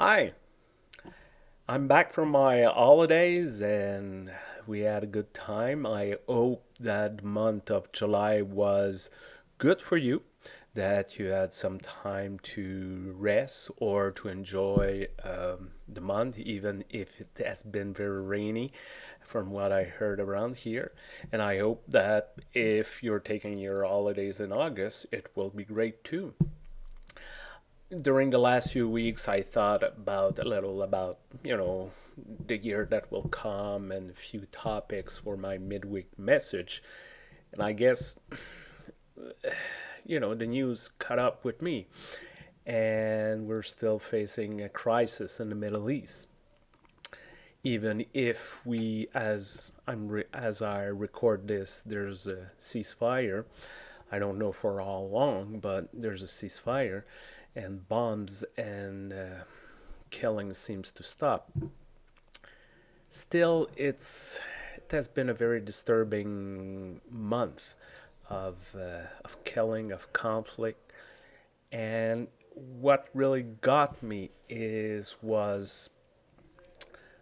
Hi, I'm back from my holidays and we had a good time. I hope that the month of July was good for you, that you had some time to rest or to enjoy the month, even if it has been very rainy from what I heard around here. And I hope that if you're taking your holidays in August, it will be great too. During the last few weeks, I thought about a little about, the year that will come and a few topics for my midweek message. And I guess, the news caught up with me. And we're still facing a crisis in the Middle East. Even if as I record this, there's a ceasefire. I don't know for how long, but there's a ceasefire, and bombs and killing seems to stop. Still, it has been a very disturbing month of killing, of conflict, and what really got me is was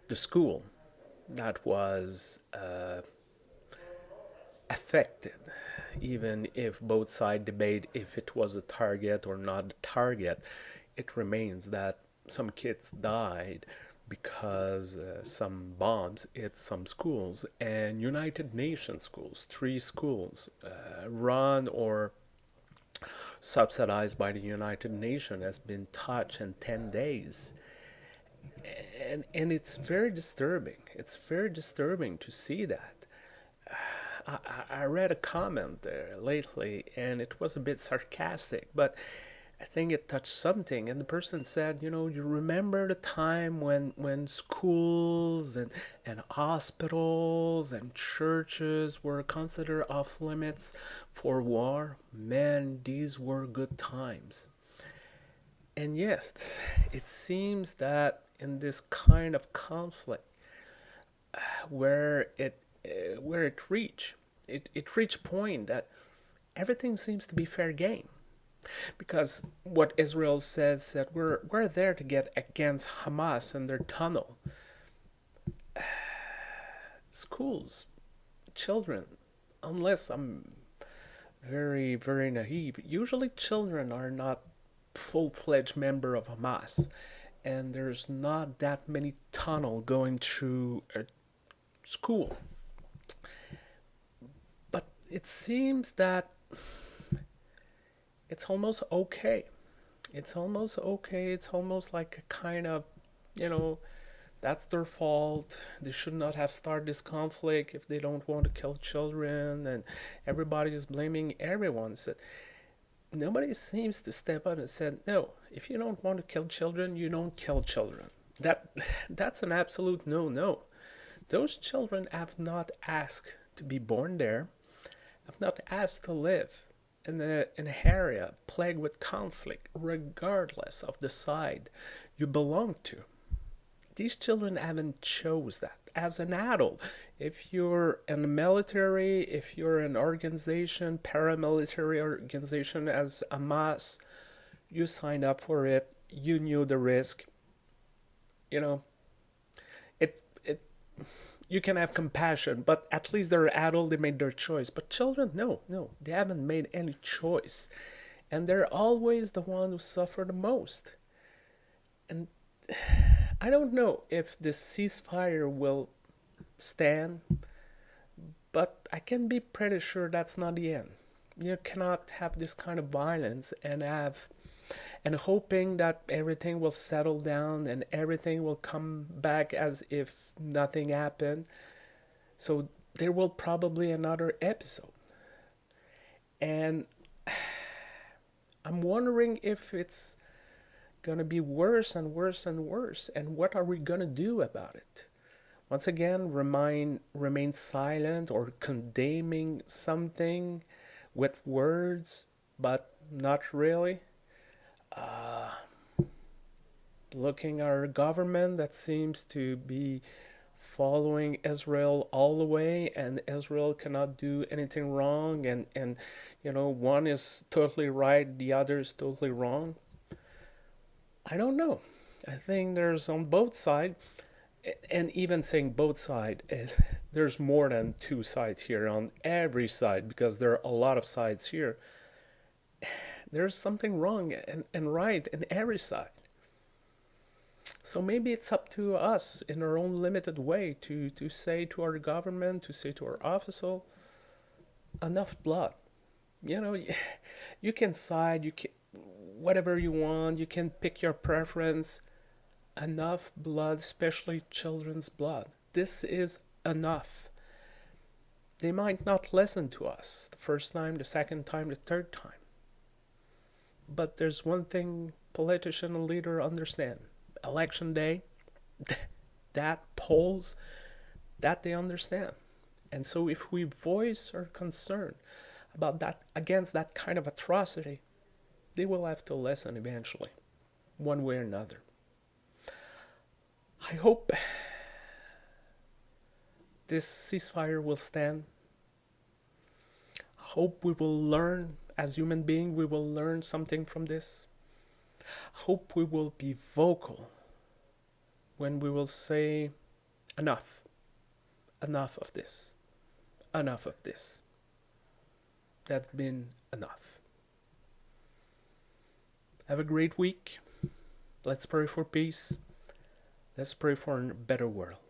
the school that was affected, even if both sides debate if it was a target or not a target. It remains that some kids died because some bombs hit some schools, and United Nations schools, three schools, run or subsidized by the United Nations, has been touched in 10 days. And it's very disturbing. It's very disturbing to see that. I read a comment there lately, and it was a bit sarcastic, but I think it touched something. And the person said, you remember the time when schools and hospitals and churches were considered off limits for war? Man, these were good times. And yes, it seems that in this kind of conflict, where it reached, it reached point that everything seems to be fair game. Because what Israel says that we're there to get against Hamas and their tunnel. Schools, children, unless I'm very, very naive, usually children are not full-fledged member of Hamas. And there's not that many tunnel going through a school. But it seems that it's almost okay. It's almost okay. It's almost like a kind of, you know, that's their fault. They should not have started this conflict if they don't want to kill children, and everybody is blaming everyone. So nobody seems to step up and said, no, if you don't want to kill children, you don't kill children. That that's an absolute no. Those children have not asked to be born there, have not asked to live in an area plagued with conflict, regardless of the side you belong to. These children haven't chose that. As an adult, if you're in the military, if you're an organization, paramilitary organization as Hamas, you signed up for it, you knew the risk, you know, it you can have compassion, but at least they're adult, they made their choice. But children, no, they haven't made any choice. And they're always the one who suffer the most. And I don't know if this ceasefire will stand, but I can be pretty sure that's not the end. You cannot have this kind of violence and hoping that everything will settle down and everything will come back as if nothing happened. So there will probably another episode. And I'm wondering if it's going to be worse and worse and worse. And what are we going to do about it? Once again, remain silent or condemning something with words, but not really. Uh, Looking at our government that seems to be following Israel all the way, and Israel cannot do anything wrong, and one is totally right, the other is totally wrong. I don't know. I think there's on both sides, and even saying both sides, there's more than two sides here. On every side, because there are a lot of sides here, there's something wrong and right in every side. So maybe it's up to us in our own limited way to say to our government, to say to our official, enough blood. You know, you can side, you can whatever you want, you can pick your preference. Enough blood, especially children's blood. This is enough. They might not listen to us the first time, the second time, the third time. But there's one thing politician and leader understand. Election day, that polls, that they understand. And so if we voice our concern about that against that kind of atrocity, they will have to listen eventually, one way or another. I hope this ceasefire will stand. I hope we will learn, as human beings, we will learn something from this. I hope we will be vocal when we will say, enough, enough of this, enough of this. That's been enough. Have a great week. Let's pray for peace. Let's pray for a better world.